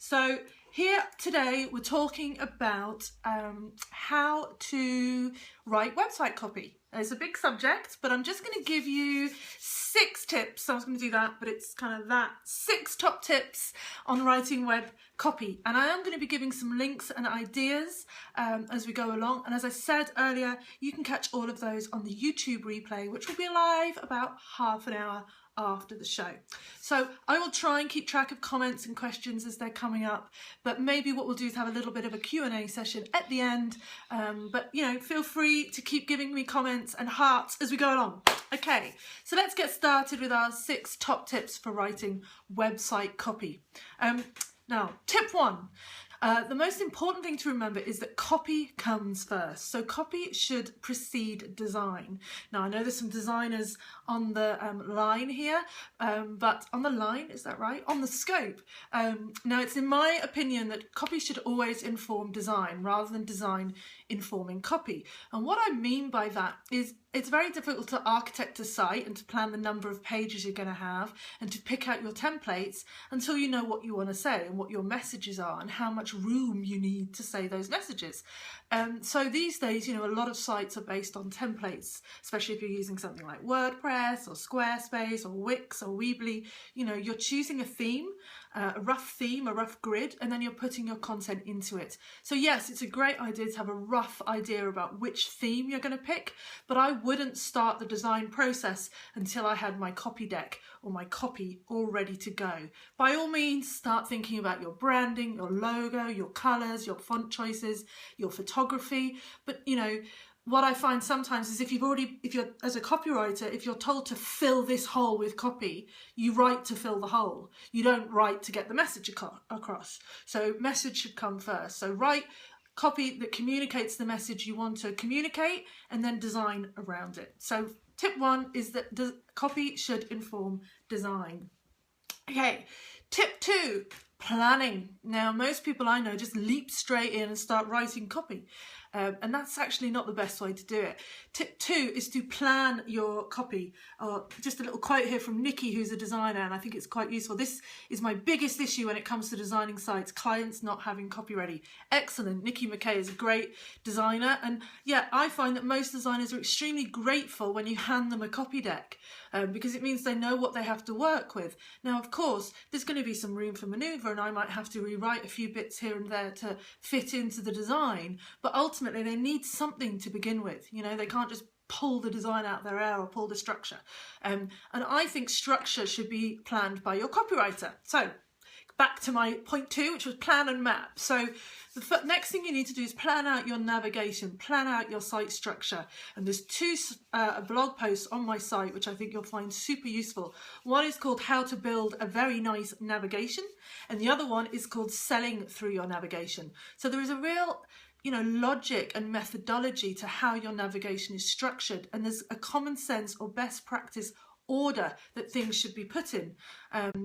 So here today we're talking about how to write website copy. It's a big subject, but I'm just going to give you 6 tips. I was going to do that, but it's kind of that 6 top tips on writing web copy. And I am going to be giving some links and ideas as we go along. And as I said earlier, you can catch all of those on the YouTube replay, which will be live about half an hour after the show. So I will try and keep track of comments and questions as they're coming up, but maybe what we'll do is have a little bit of a Q&A session at the end. But you know, feel free to keep giving me comments and hearts as we go along. Okay, so let's get started with our 6 top tips for writing website copy. Now, tip 1. The most important thing to remember is that copy comes first. So copy should precede design. Now, I know there's some designers on the line here, but on the line, is that right? On the scope. Now, it's in my opinion that copy should always inform design rather than design informing copy. And what I mean by that is it's very difficult to architect a site and to plan the number of pages you're going to have and to pick out your templates until you know what you want to say and what your messages are and how much room you need to say those messages. So these days, you know, a lot of sites are based on templates, especially if you're using something like WordPress or Squarespace or Wix or Weebly. You know, you're choosing a theme, a rough grid, and then you're putting your content into it. So yes, it's a great idea to have a rough idea about which theme you're going to pick, but I wouldn't start the design process until I had my copy deck or my copy all ready to go. By all means, start thinking about your branding, your logo, your colours, your font choices, your photography. But you know, what I find sometimes is if you're as a copywriter, if you're told to fill this hole with copy, you write to fill the hole. You don't write to get the message across. So message should come first. So write copy that communicates the message you want to communicate and then design around it. So tip 1 is that copy should inform design. Okay, tip 2, planning. Now, most people I know just leap straight in and start writing copy. And that's actually not the best way to do it. Tip 2 is to plan your copy. Just a little quote here from Nikki, who's a designer, and I think it's quite useful. This is my biggest issue when it comes to designing sites, clients not having copy ready. Excellent. Nikki McKay is a great designer. And yeah, I find that most designers are extremely grateful when you hand them a copy deck because it means they know what they have to work with. Now, of course, there's going to be some room for manoeuvre and I might have to rewrite a few bits here and there to fit into the design, but ultimately they need something to begin with. You know, they can't just pull the design out of their air or pull the structure. And I think structure should be planned by your copywriter. So back to my point 2, which was plan and map. So the next thing you need to do is plan out your navigation, plan out your site structure. And there's 2 blog posts on my site, which I think you'll find super useful. One is called How to Build a Very Nice Navigation. And the other one is called Selling Through Your Navigation. So there is a real logic and methodology to how your navigation is structured, and there's a common sense or best practice order that things should be put in.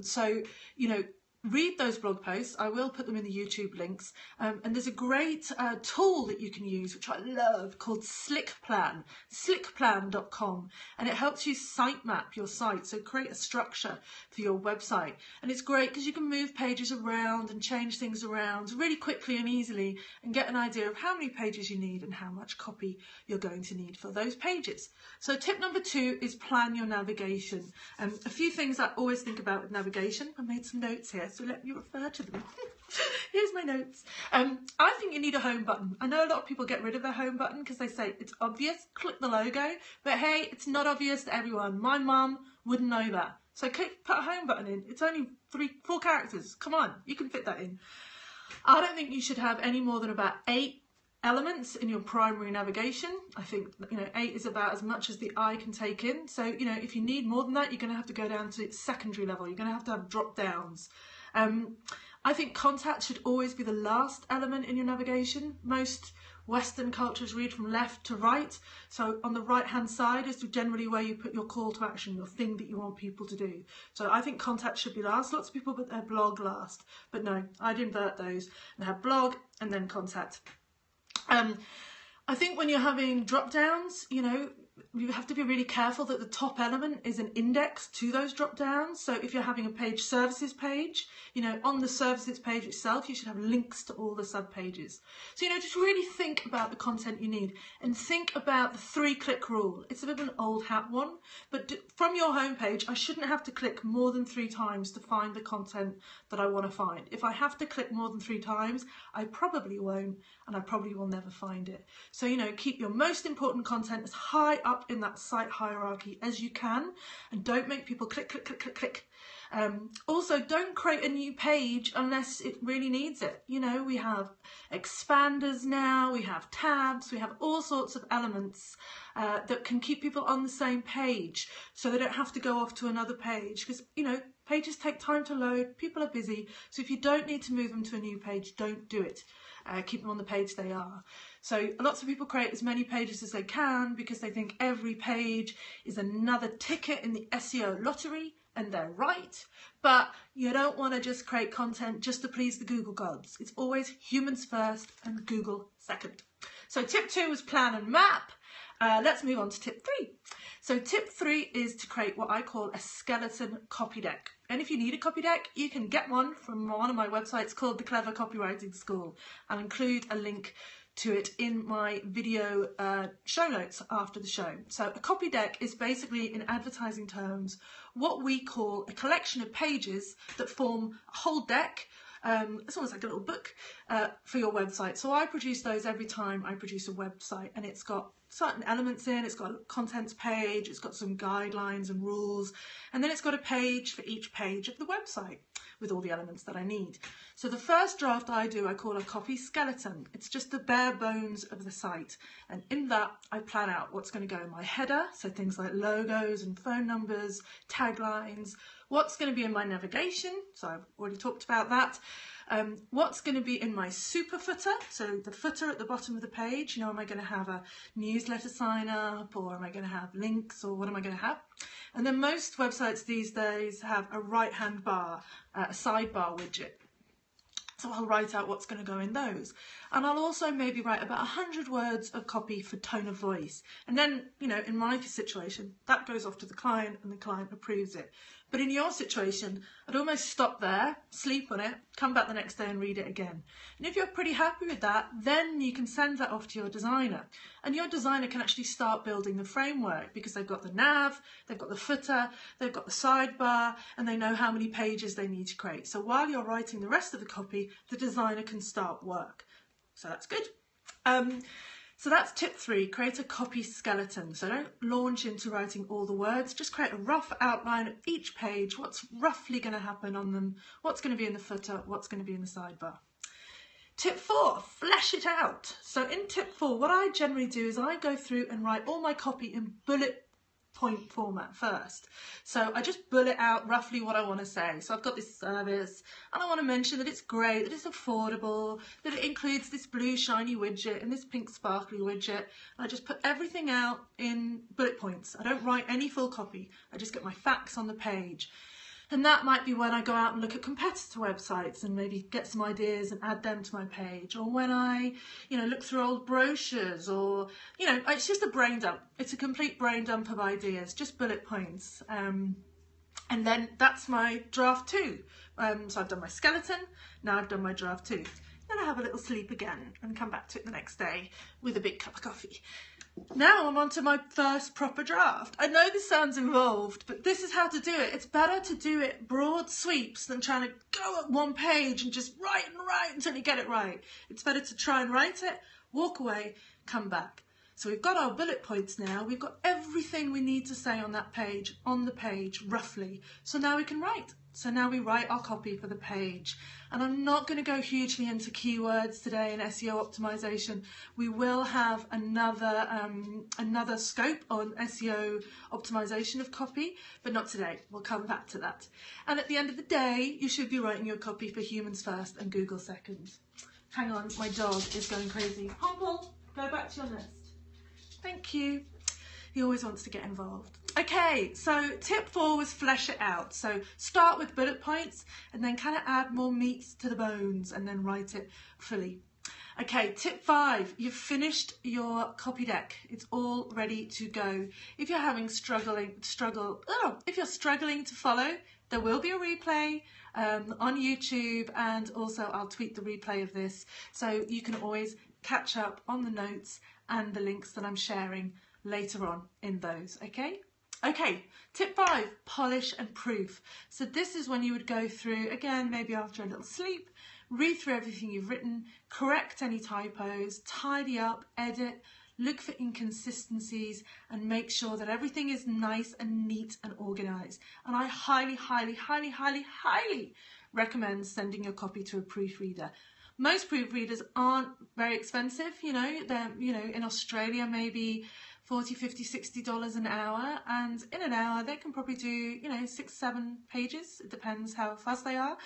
So, you know, read those blog posts. I will put them in the YouTube links. And there's a great tool that you can use, which I love, called SlickPlan, slickplan.com. And it helps you sitemap your site. So create a structure for your website. And it's great because you can move pages around and change things around really quickly and easily and get an idea of how many pages you need and how much copy you're going to need for those pages. So tip number 2 is plan your navigation. A few things I always think about with navigation. I made some notes here, so let me refer to them. Here's my notes. I think you need a home button. I know a lot of people get rid of their home button because they say it's obvious, click the logo, but hey, it's not obvious to everyone. My mum wouldn't know that. So put a home button in. It's only 4 characters. Come on, you can fit that in. I don't think you should have any more than about 8 elements in your primary navigation. I think 8 is about as much as the eye can take in. So if you need more than that, you're going to have to go down to its secondary level. You're going to have drop downs. I think contact should always be the last element in your navigation. Most Western cultures read from left to right. So on the right hand side is generally where you put your call to action, your thing that you want people to do. So I think contact should be last. Lots of people put their blog last, but no, I'd invert those and have blog and then contact. I think when you're having drop downs, you have to be really careful that the top element is an index to those drop downs. So if you're having a page services page, you know, on the services page itself, you should have links to all the sub pages. So, you know, just really think about the content you need and think about the 3-click rule. It's a bit of an old hat one, but from your homepage, I shouldn't have to click more than 3 times to find the content that I want to find. If I have to click more than 3 times, I probably won't, and I probably will never find it. So, you know, keep your most important content as high up in that site hierarchy as you can, and don't make people click, click, click, click, click. Also, don't create a new page unless it really needs it. You know, we have expanders now, we have tabs, we have all sorts of elements that can keep people on the same page so they don't have to go off to another page, because, you know, pages take time to load, people are busy, so if you don't need to move them to a new page, don't do it. Keep them on the page they are. So lots of people create as many pages as they can because they think every page is another ticket in the SEO lottery, and they're right, but you don't want to just create content just to please the Google gods. It's always humans first and Google second. So tip 2 was plan and map. Let's move on to tip 3. So tip 3 is to create what I call a skeleton copy deck. And if you need a copy deck, you can get one from one of my websites called the Clever Copywriting School. I'll include a link to it in my video show notes after the show. So a copy deck is basically, in advertising terms, what we call a collection of pages that form a whole deck. It's almost like a little book for your website. So I produce those every time I produce a website, and it's got certain elements in. It's got a contents page, it's got some guidelines and rules, and then it's got a page for each page of the website with all the elements that I need. So the first draft I do, I call a copy skeleton. It's just the bare bones of the site, and in that I plan out what's going to go in my header, so things like logos and phone numbers, taglines, what's going to be in my navigation, so I've already talked about that. What's going to be in my super footer, so the footer at the bottom of the page, you know, am I going to have a newsletter sign up, or am I going to have links, or what am I going to have? And then most websites these days have a right hand bar, a sidebar widget. So I'll write out what's going to go in those. And I'll also maybe write about 100 words of copy for tone of voice. And then, you know, in my situation, that goes off to the client and the client approves it. But in your situation, I'd almost stop there, sleep on it, come back the next day and read it again. And if you're pretty happy with that, then you can send that off to your designer. And your designer can actually start building the framework because they've got the nav, they've got the footer, they've got the sidebar, and they know how many pages they need to create. So while you're writing the rest of the copy, the designer can start work. So that's good. So that's tip 3, create a copy skeleton. So don't launch into writing all the words, just create a rough outline of each page, what's roughly going to happen on them, what's going to be in the footer, what's going to be in the sidebar. Tip 4, flesh it out. So in tip 4, what I generally do is I go through and write all my copy in bullet point format first. So I just bullet out roughly what I want to say. So I've got this service and I want to mention that it's great, that it's affordable, that it includes this blue shiny widget and this pink sparkly widget. And I just put everything out in bullet points. I don't write any full copy. I just get my facts on the page. And that might be when I go out and look at competitor websites and maybe get some ideas and add them to my page, or when I, you know, look through old brochures, or, you know, it's just a brain dump. It's a complete brain dump of ideas, just bullet points. And then that's my draft 2. So I've done my skeleton, now I've done my draft 2. Then I have a little sleep again and come back to it the next day with a big cup of coffee. Now I'm on to my first proper draft. I know this sounds involved, but this is how to do it. It's better to do it broad sweeps than trying to go at one page and just write until you get it right. It's better to try and write it, walk away, come back. So we've got our bullet points now. We've got everything we need to say on that page, on the page, roughly. So now we can write. So now we write our copy for the page. And I'm not going to go hugely into keywords today in SEO optimization. We will have another scope on SEO optimization of copy, but not today. We'll come back to that. And at the end of the day, you should be writing your copy for humans first and Google second. Hang on, my dog is going crazy. Humble, go back to your nest. Thank you. He always wants to get involved. Okay, so tip 4 was flesh it out. So start with bullet points and then kind of add more meat to the bones and then write it fully. Okay, tip 5, you've finished your copy deck. It's all ready to go. If you're having if you're struggling to follow, there will be a replay on YouTube, and also I'll tweet the replay of this, so you can always catch up on the notes and the links that I'm sharing later on in those, okay? Okay, tip 5, polish and proof. So this is when you would go through, again, maybe after a little sleep, read through everything you've written, correct any typos, tidy up, edit, look for inconsistencies, and make sure that everything is nice and neat and organised. And I highly, highly, highly, highly, highly recommend sending your copy to a proofreader. Most proofreaders aren't very expensive, they're, in Australia maybe $40, $50, $60 an hour, and in an hour they can probably do, 6-7 pages. It depends how fast they are.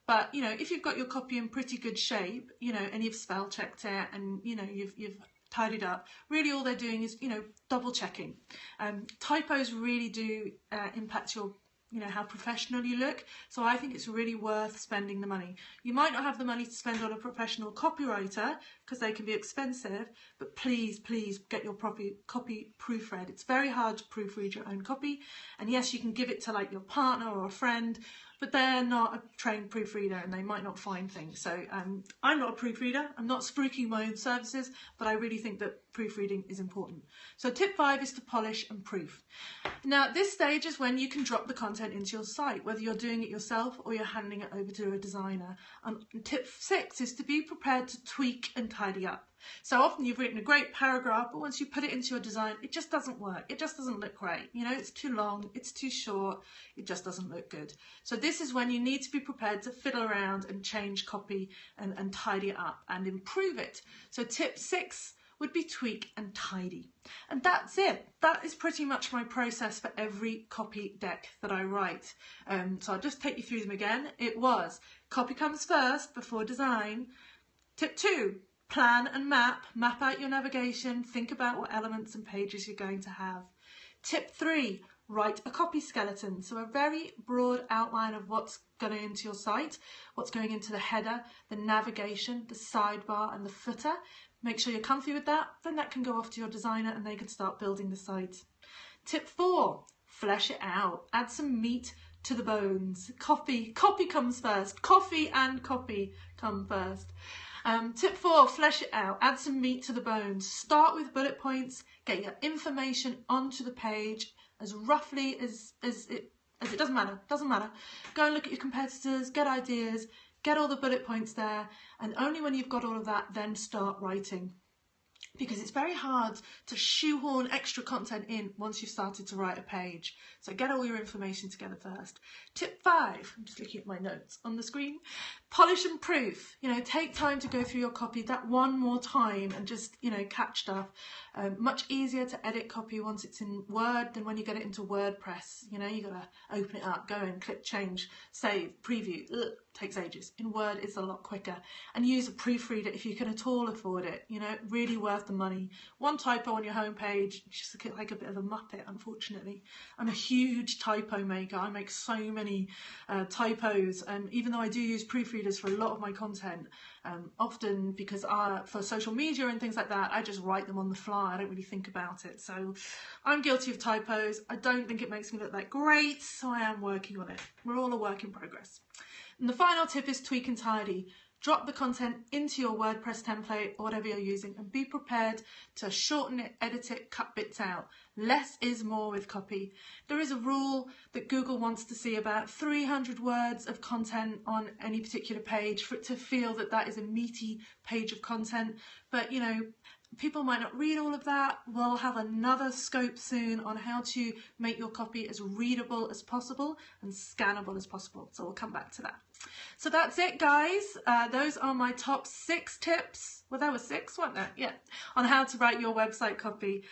But if you've got your copy in pretty good shape, and you've spell checked it, and you've tidied up, really all they're doing is double checking. Typos really do impact your how professional you look, so I think it's really worth spending the money. You might not have the money to spend on a professional copywriter because they can be expensive, but please get your copy proofread. It's very hard to proofread your own copy, and yes, you can give it to like your partner or a friend, but they're not a trained proofreader and they might not find things. So I'm not a proofreader, I'm not spruiking my own services, but I really think that proofreading is important. So tip 5 is to polish and proof. Now this stage is when you can drop the content into your site, whether you're doing it yourself or you're handing it over to a designer. And tip 6 is to be prepared to tweak and tidy up. So often you've written a great paragraph, but once you put it into your design, it just doesn't work. It just doesn't look great. It's too long, it's too short, it just doesn't look good. So this is when you need to be prepared to fiddle around and change copy and tidy it up and improve it. So tip 6 would be tweak and tidy. And that's it. That is pretty much my process for every copy deck that I write. So I'll just take you through them again. It was copy comes first before design. Tip 2, plan and map out your navigation, think about what elements and pages you're going to have. Tip 3, write a copy skeleton, so a very broad outline of what's going into your site, what's going into the header, the navigation, the sidebar and the footer. Make sure you're comfy with that, then that can go off to your designer and they can start building the site. Tip 4, flesh it out, add some meat to the bones. Copy comes first, coffee and copy come first. Tip 4, flesh it out, add some meat to the bones. Start with bullet points, get your information onto the page as roughly as it doesn't matter. Go and look at your competitors, get ideas, get all the bullet points there, and only when you've got all of that, then start writing. Because it's very hard to shoehorn extra content in once you've started to write a page. So get all your information together first. Tip 5, I'm just looking at my notes on the screen. Polish and proof. Take time to go through your copy that one more time and just, catch stuff. Much easier to edit copy once it's in Word than when you get it into WordPress. You gotta open it up, go in, click change, save, preview. Takes ages. In Word, it's a lot quicker. And use a proofreader if you can at all afford it. Really worth the money. One typo on your homepage, just like a bit of a muppet, unfortunately. I'm a huge typo maker. I make so many typos, and even though I do use proofreaders for a lot of my content, often because for social media and things like that, I just write them on the fly. I don't really think about it. So I'm guilty of typos. I don't think it makes me look that great, so I am working on it. We're all a work in progress. And the final tip is tweak and tidy. Drop the content into your WordPress template or whatever you're using and be prepared to shorten it, edit it, cut bits out. Less is more with copy. There is a rule that Google wants to see about 300 words of content on any particular page for it to feel that that is a meaty page of content. But people might not read all of that. We'll have another scope soon on how to make your copy as readable as possible and scannable as possible. So we'll come back to that. So that's it, guys. Those are my top 6 tips. Well, there were 6, weren't there? Yeah. On how to write your website copy.